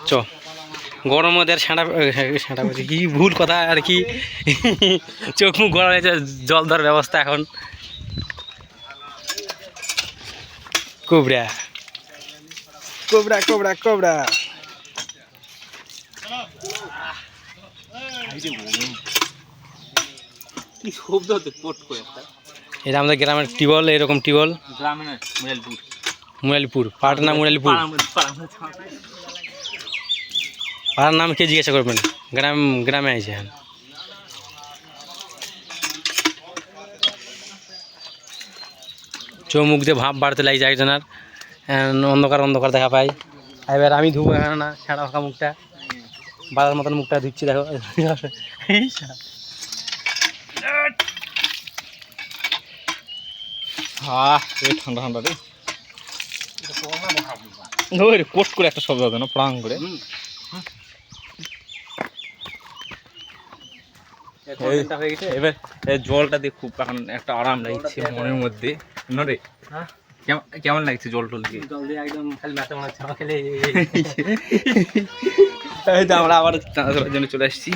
চ গরম মধ্যে সেঁটা সেঁটা বলছি কি ভুল কথা আর কি চোখ মুখ গরম হয়েছে জল দেওয়ার ব্যবস্থা এখন কোবরা কোবরা কোবরা কোবরা কি শব্দ হচ্ছে পট করে একটা এটা আমাদের গ্রামের টিউবওয়েল এরকম টিউবওয়েল গ্রামে না মুরালিপুর মুরালিপুর পাটনা মুরালিপুর পাড়ার নাম কে জিজ্ঞাসা করবেন গ্রামে আছে এখন চোখ মুখ দিয়ে ভাব বাড়তে লাগছে একজনের অন্ধকার অন্ধকার দেখা পাই এবার আমি ধুবো এখন না ছাড়া ফাঁকা মুখটা বাজার মতন মুখটা ধুচ্ছি দেখো ঠান্ডা ঠান্ডা রে কোট করে একটা শব্দ হবে না প্রাং করে এবার জলটা দিয়ে খুব এখন একটা আরাম লাগছে মনের মধ্যে নরে কেমন লাগছে জল টল দিয়ে জল দিয়ে একদম খালি মাথা মনে হচ্ছে খেলে এই তো আমরা আবার জন্য চলে আসছি